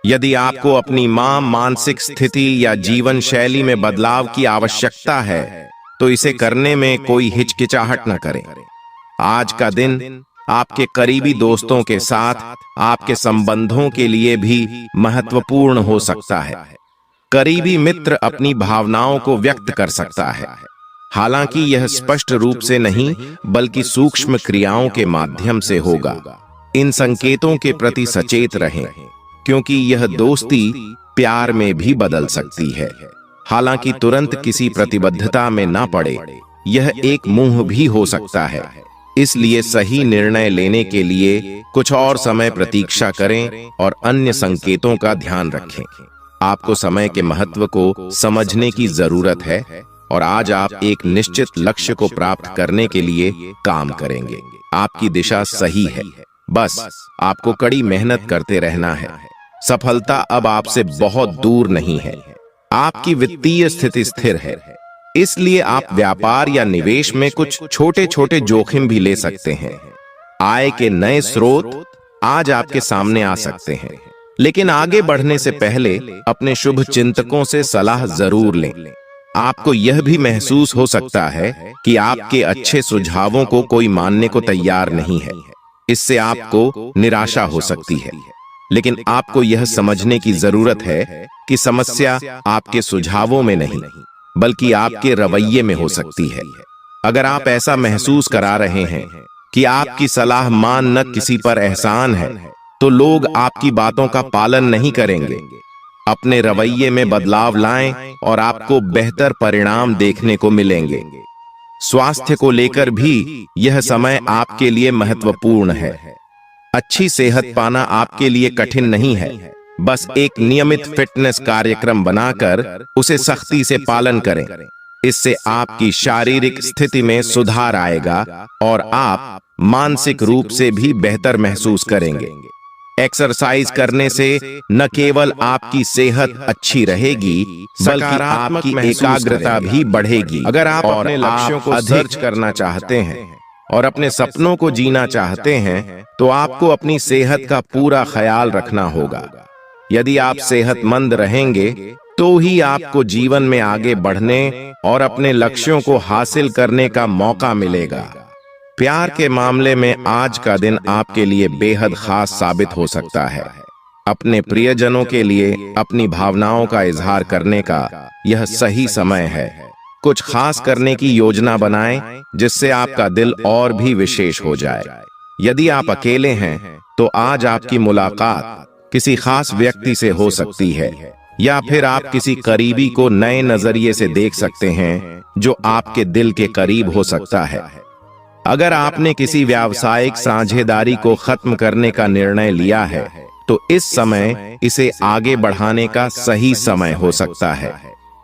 यदि आपको अपनी मानसिक स्थिति या जीवन शैली में बदलाव की आवश्यकता है, तो इसे करने में कोई हिचकिचाहट न करें। आज का दिन आपके करीबी दोस्तों के साथ आपके संबंधों के लिए भी महत्वपूर्ण हो सकता है। करीबी मित्र अपनी भावनाओं को व्यक्त कर सकता है, हालांकि यह स्पष्ट रूप से नहीं, बल्कि सूक्ष्म क्रियाओं के माध्यम से होगा। इन संकेतों के प्रति सचेत रहें, क्योंकि यह दोस्ती प्यार में भी बदल सकती है। हालांकि तुरंत किसी प्रतिबद्धता में ना पड़े, यह एक मुंह भी हो सकता है। इसलिए सही निर्णय लेने के लिए कुछ और समय प्रतीक्षा करें और अन्य संकेतों का ध्यान रखें। आपको समय के महत्व को समझने की जरूरत है और आज आप एक निश्चित लक्ष्य को प्राप्त करने के लिए काम करेंगे। आपकी दिशा सही है, बस आपको कड़ी मेहनत करते रहना है। सफलता अब आपसे बहुत दूर नहीं है। आपकी वित्तीय स्थिति स्थिर है, इसलिए आप व्यापार या निवेश में कुछ छोटे छोटे जोखिम भी ले सकते हैं। आय के नए स्रोत आज आपके सामने आ सकते हैं, लेकिन आगे बढ़ने से पहले अपने शुभ चिंतकों से सलाह जरूर लें। आपको यह भी महसूस हो सकता है कि आपके अच्छे सुझावों को कोई मानने को तैयार नहीं है। इससे आपको निराशा हो सकती है, लेकिन आपको यह समझने की जरूरत है कि समस्या आपके सुझावों में नहीं, बल्कि आपके रवैये में हो सकती है। अगर आप ऐसा महसूस करा रहे हैं कि आपकी सलाह मान न किसी पर एहसान है, तो लोग आपकी बातों का पालन नहीं करेंगे। अपने रवैये में बदलाव लाएं और आपको बेहतर परिणाम देखने को मिलेंगे। स्वास्थ्य को लेकर भी यह समय आपके लिए महत्वपूर्ण है। अच्छी सेहत पाना आपके लिए कठिन नहीं है। बस एक नियमित फिटनेस कार्यक्रम बनाकर उसे सख्ती से पालन करें। इससे आपकी शारीरिक स्थिति में सुधार आएगा और आप मानसिक रूप से भी बेहतर महसूस करेंगे। एक्सरसाइज करने से न केवल आपकी सेहत अच्छी रहेगी, बल्कि आपकी एकाग्रता भी बढ़ेगी। अगर आप अपने लक्ष्यों को सर्च करना चाहते हैं और अपने सपनों को जीना चाहते हैं, तो आपको अपनी सेहत का पूरा ख्याल रखना होगा। यदि आप सेहतमंद रहेंगे, तो ही आपको जीवन में आगे बढ़ने और अपने लक्ष्यों को हासिल करने का मौका मिलेगा। प्यार के मामले में आज का दिन आपके लिए बेहद खास साबित हो सकता है। अपने प्रियजनों के लिए अपनी भावनाओं का इजहार करने का यह सही समय है। कुछ खास करने की योजना बनाएं, जिससे आपका दिल और भी विशेष हो जाए। यदि आप अकेले हैं, तो आज आपकी मुलाकात किसी खास व्यक्ति से हो सकती है, या फिर आप किसी करीबी को नए नजरिए से देख सकते हैं, जो आपके दिल के करीब हो सकता है। अगर आपने किसी व्यावसायिक साझेदारी को खत्म करने का निर्णय लिया है, तो इस समय इसे आगे बढ़ाने का सही समय हो सकता है।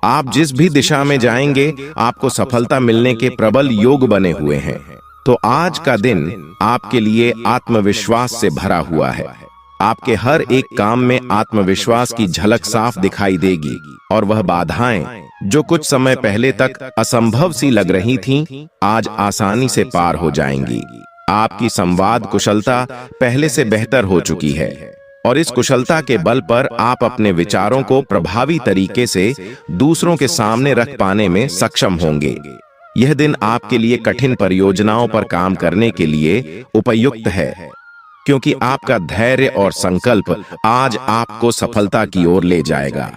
आप जिस भी दिशा में जाएंगे, आपको सफलता मिलने के प्रबल योग बने हुए हैं। तो आज का दिन आपके लिए आत्मविश्वास से भरा हुआ है। आपके हर एक काम में आत्मविश्वास की झलक साफ दिखाई देगी और वह बाधाएं जो कुछ समय पहले तक असंभव सी लग रही थीं, आज आसानी से पार हो जाएंगी। आपकी संवाद कुशलता पहले से बेहतर हो चुकी है और इस कुशलता के बल पर आप अपने विचारों को प्रभावी तरीके से दूसरों के सामने रख पाने में सक्षम होंगे। यह दिन आपके लिए कठिन परियोजनाओं पर काम करने के लिए उपयुक्त है, क्योंकि आपका धैर्य और संकल्प आज आपको सफलता की ओर ले जाएगा।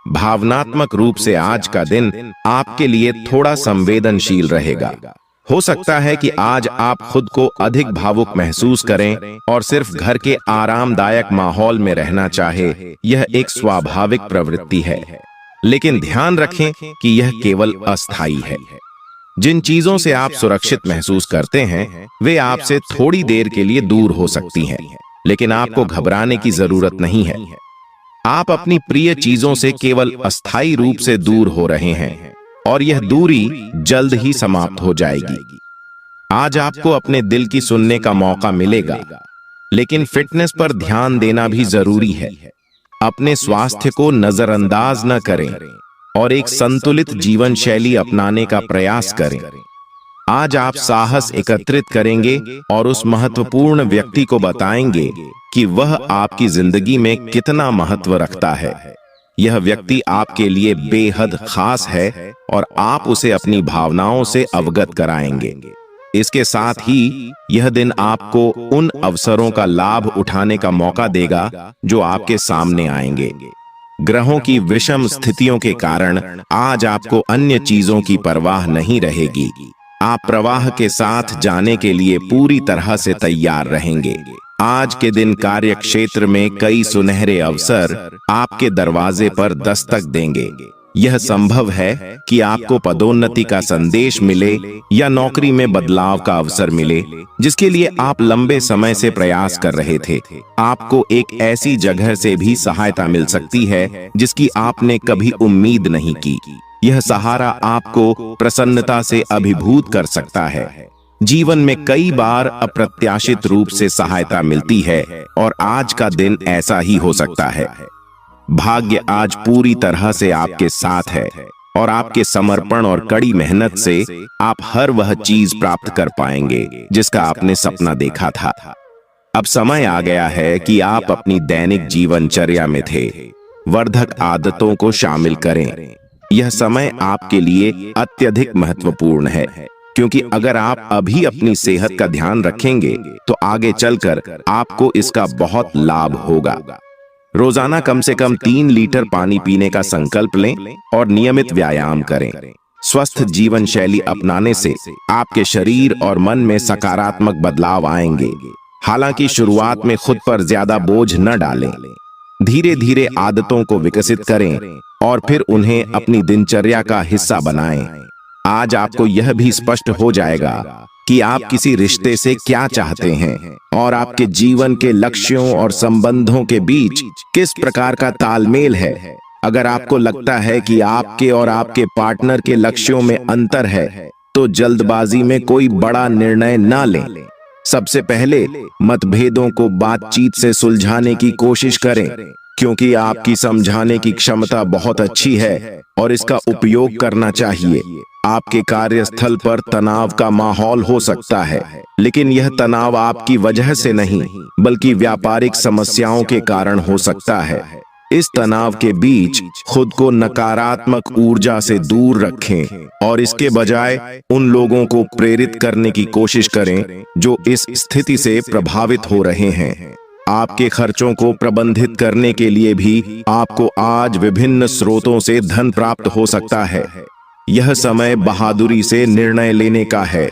भावनात्मक रूप से आज का दिन आपके लिए थोड़ा संवेदनशील रहेगा। हो सकता है कि आज आप खुद को अधिक भावुक महसूस करें और सिर्फ घर के आरामदायक माहौल में रहना चाहे। यह एक स्वाभाविक प्रवृत्ति है, लेकिन ध्यान रखें कि यह केवल अस्थायी है। जिन चीजों से आप सुरक्षित महसूस करते हैं, वे आपसे थोड़ी देर के लिए दूर हो सकती हैं, लेकिन आपको घबराने की जरूरत नहीं है। आप अपनी प्रिय चीजों से केवल अस्थायी रूप से दूर हो रहे हैं और यह दूरी जल्द ही समाप्त हो जाएगी। आज आपको अपने दिल की सुनने का मौका मिलेगा, लेकिन फिटनेस पर ध्यान देना भी जरूरी है। अपने स्वास्थ्य को नजरअंदाज न करें और एक संतुलित जीवन शैली अपनाने का प्रयास करें। आज आप साहस एकत्रित करेंगे और उस महत्वपूर्ण व्यक्ति को बताएंगे कि वह आपकी जिंदगी में कितना महत्व रखता है। यह व्यक्ति आपके लिए बेहद खास है और आप उसे अपनी भावनाओं से अवगत कराएंगे। इसके साथ ही यह दिन आपको उन अवसरों का लाभ उठाने का मौका देगा जो आपके सामने आएंगे। ग्रहों की विषम स्थितियों के कारण आज आपको अन्य चीजों की परवाह नहीं रहेगी। आप प्रवाह के साथ जाने के लिए पूरी तरह से तैयार रहेंगे। आज के दिन कार्य क्षेत्र में कई सुनहरे अवसर आपके दरवाजे पर दस्तक देंगे। यह संभव है कि आपको पदोन्नति का संदेश मिले या नौकरी में बदलाव का अवसर मिले जिसके लिए आप लंबे समय से प्रयास कर रहे थे। आपको एक ऐसी जगह से भी सहायता मिल सकती है जिसकी आपने कभी उम्मीद नहीं की। यह सहारा आपको प्रसन्नता से अभिभूत कर सकता है। जीवन में कई बार अप्रत्याशित रूप से सहायता मिलती है और आज का दिन ऐसा ही हो सकता है। भाग्य आज पूरी तरह से आपके साथ है और आपके समर्पण और कड़ी मेहनत से आप हर वह चीज प्राप्त कर पाएंगे जिसका आपने सपना देखा था। अब समय आ गया है कि आप अपनी दैनिक जीवनचर्या में थे वर्धक आदतों को शामिल करें। यह समय आपके लिए अत्यधिक महत्वपूर्ण है, क्योंकि अगर आप अभी अपनी सेहत का ध्यान रखेंगे तो आगे चलकर आपको इसका बहुत लाभ होगा। रोजाना कम से कम 3 लीटर पानी पीने का संकल्प लें और नियमित व्यायाम करें। स्वस्थ जीवन शैली अपनाने से आपके शरीर और मन में सकारात्मक बदलाव आएंगे। हालांकि शुरुआत में खुद पर ज्यादा बोझ न डालें। धीरे धीरे आदतों को विकसित करें और फिर उन्हें अपनी दिनचर्या का हिस्सा बनाएं। आज आपको यह भी स्पष्ट हो जाएगा कि आप किसी रिश्ते से क्या चाहते हैं और आपके जीवन के लक्ष्यों और संबंधों के बीच किस प्रकार का तालमेल है। अगर आपको लगता है कि आपके और आपके पार्टनर के लक्ष्यों में अंतर है, तो जल्दबाजी में कोई बड़ा निर्णय न लें। सबसे पहले मतभेदों को बातचीत से सुलझाने की कोशिश करें, क्योंकि आपकी समझाने की क्षमता बहुत अच्छी है और इसका उपयोग करना चाहिए। आपके कार्यस्थल पर तनाव का माहौल हो सकता है, लेकिन यह तनाव आपकी वजह से नहीं बल्कि व्यापारिक समस्याओं के कारण हो सकता है। इस तनाव के बीच खुद को नकारात्मक ऊर्जा से दूर रखें और इसके बजाय उन लोगों को प्रेरित करने की कोशिश करें जो इस स्थिति से प्रभावित हो रहे हैं। आपके खर्चों को प्रबंधित करने के लिए भी आपको आज विभिन्न स्रोतों से धन प्राप्त हो सकता है। यह समय बहादुरी से निर्णय लेने का है,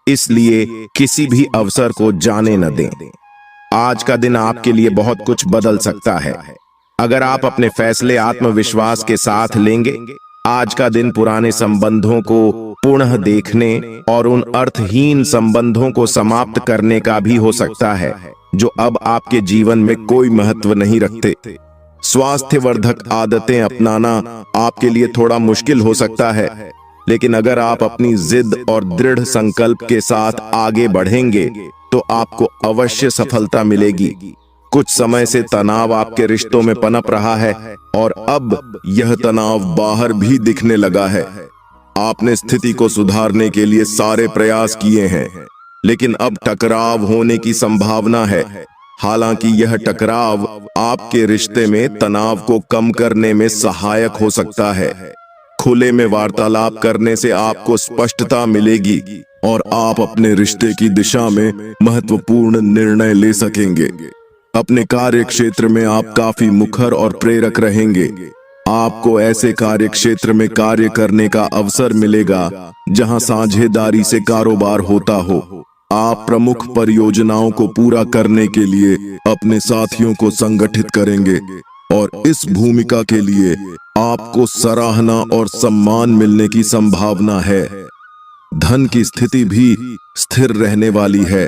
इसलिए किसी भी अवसर को जाने न दें। आज का दिन आपके लिए बहुत कुछ बदल सकता है अगर आप अपने फैसले आत्मविश्वास के साथ लेंगे। आज का दिन पुराने संबंधों को पुनः देखने और उन अर्थहीन संबंधों को समाप्त करने का भी हो सकता है जो अब आपके जीवन में कोई महत्व नहीं रखते। स्वास्थ्यवर्धक आदतें अपनाना आपके लिए थोड़ा मुश्किल हो सकता है, लेकिन अगर आप अपनी जिद और दृढ़ संकल्प के साथ आगे बढ़ेंगे तो आपको अवश्य सफलता मिलेगी। कुछ समय से तनाव आपके रिश्तों में पनप रहा है और अब यह तनाव बाहर भी दिखने लगा है। आपने स्थिति को सुधारने के लिए सारे प्रयास किए हैं, लेकिन अब टकराव होने की संभावना है। हालांकि यह टकराव आपके रिश्ते में तनाव को कम करने में सहायक हो सकता है। खुले में वार्तालाप करने से आपको स्पष्टता मिलेगी और आप अपने रिश्ते की दिशा में महत्वपूर्ण निर्णय ले सकेंगे। अपने कार्य क्षेत्र में आप काफी मुखर और प्रेरक रहेंगे। आपको ऐसे कार्य क्षेत्र में कार्य करने का अवसर मिलेगा जहां साझेदारी से कारोबार होता हो। आप प्रमुख परियोजनाओं को पूरा करने के लिए अपने साथियों को संगठित करेंगे और इस भूमिका के लिए आपको सराहना और सम्मान मिलने की संभावना है। धन की स्थिति भी स्थिर रहने वाली है।